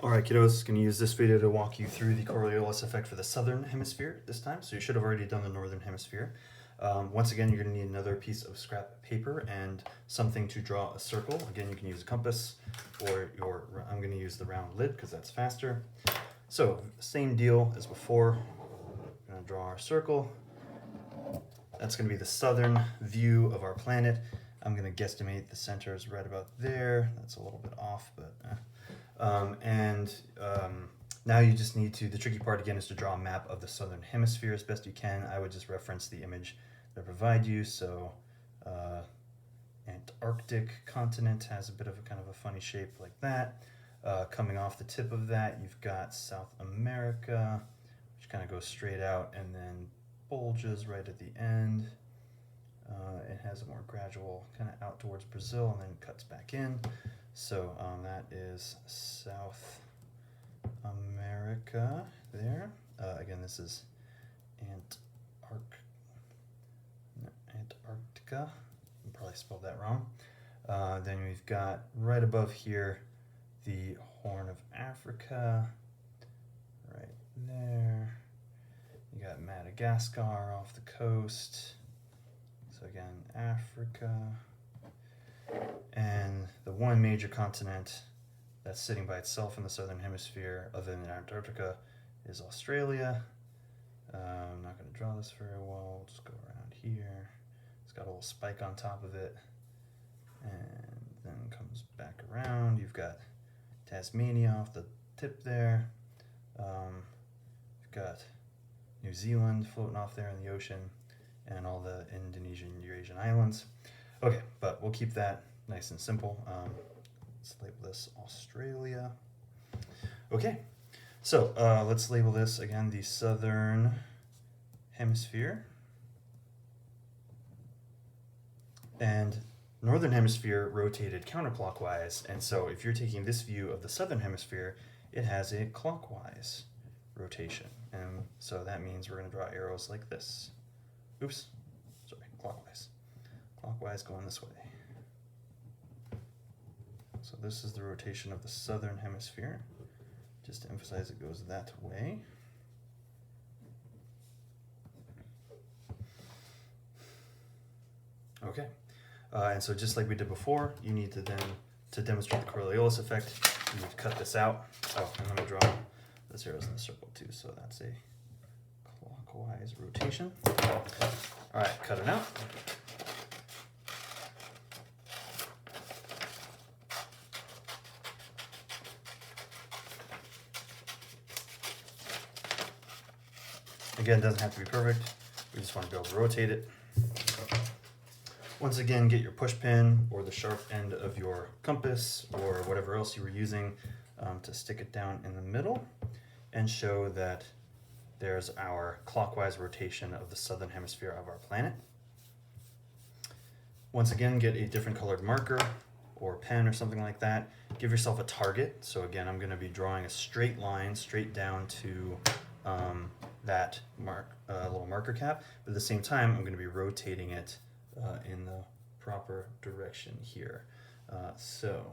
Alright kiddos, going to use this video to walk you through the Coriolis effect for the southern hemisphere this time. So you should have already done the northern hemisphere. Once again, you're going to need another piece of scrap paper and something to draw a circle. Again, you can use a compass or I'm going to use the round lid because that's faster. So same deal as before. We're going to draw our circle. That's going to be the southern view of our planet. I'm going to guesstimate the center is right about there. That's a little bit off, but now you just need to, the tricky part again is to draw a map of the southern hemisphere as best you can. I would just reference the image that I provide you. So Antarctic continent has a bit of a kind of a funny shape like that. Coming off the tip of that, you've got South America, which kind of goes straight out and then bulges right at the end. It has a more gradual kind of out towards Brazil and then cuts back in. So that is South America there. Again, this is Antarctica. I probably spelled that wrong. Then we've got right above here the Horn of Africa, right there. You got Madagascar off the coast. So again, Africa. And the one major continent that's sitting by itself in the southern hemisphere other than Antarctica is Australia. I'm not going to draw this very well. We'll just go around here. It's got a little spike on top of it and then comes back around. You've got Tasmania off the tip there. You've got New Zealand floating off there in the ocean and all the Indonesian, Eurasian islands. Okay, but we'll keep that nice and simple. Let's label this Australia. Okay, so let's label this again the southern hemisphere. And northern hemisphere rotated counterclockwise, and so if you're taking this view of the southern hemisphere, it has a clockwise rotation. And so that means we're going to draw arrows like this. Oops, sorry, clockwise. Clockwise going this way. So this is the rotation of the southern hemisphere. Just to emphasize, it goes that way. Okay, and so just like we did before, you need to then, to demonstrate the Coriolis effect, you need to cut this out. Oh, and I'm going to draw the arrows in the circle too, so that's a clockwise rotation. All right, cut it out. Again, it doesn't have to be perfect. We just want to be able to rotate it. Once again, get your push pin or the sharp end of your compass or whatever else you were using to stick it down in the middle and show that there's our clockwise rotation of the southern hemisphere of our planet. Once again, get a different colored marker or pen or something like that. Give yourself a target. So again, I'm going to be drawing a straight line straight down to that little marker cap, but at the same time, I'm going to be rotating it in the proper direction here. So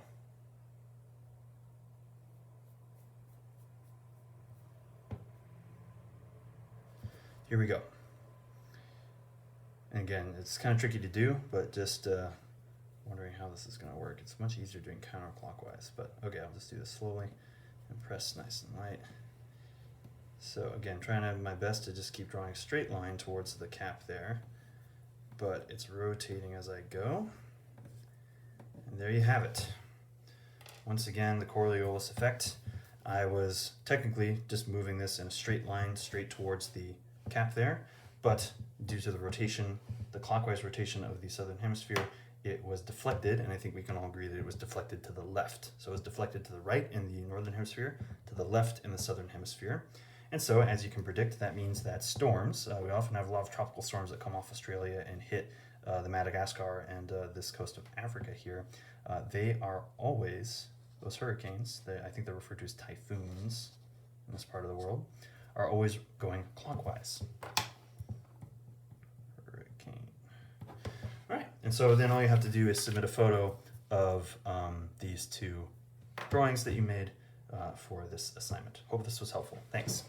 here we go. And again, it's kind of tricky to do, but just wondering how this is going to work. It's much easier doing counterclockwise, but okay, I'll just do this slowly and press nice and light. So again, trying to have my best to just keep drawing a straight line towards the cap there, but it's rotating as I go. And there you have it. Once again, the Coriolis effect. I was technically just moving this in a straight line straight towards the cap there, but due to the rotation, the clockwise rotation of the southern hemisphere, it was deflected, and I think we can all agree that it was deflected to the left. So it was deflected to the right in the northern hemisphere, to the left in the southern hemisphere. And so, as you can predict, that means that storms, we often have a lot of tropical storms that come off Australia and hit the Madagascar and this coast of Africa here. They are always, those hurricanes, I think they're referred to as typhoons in this part of the world, are always going clockwise. Hurricane. All right, and so then all you have to do is submit a photo of these two drawings that you made for this assignment. Hope this was helpful. Thanks.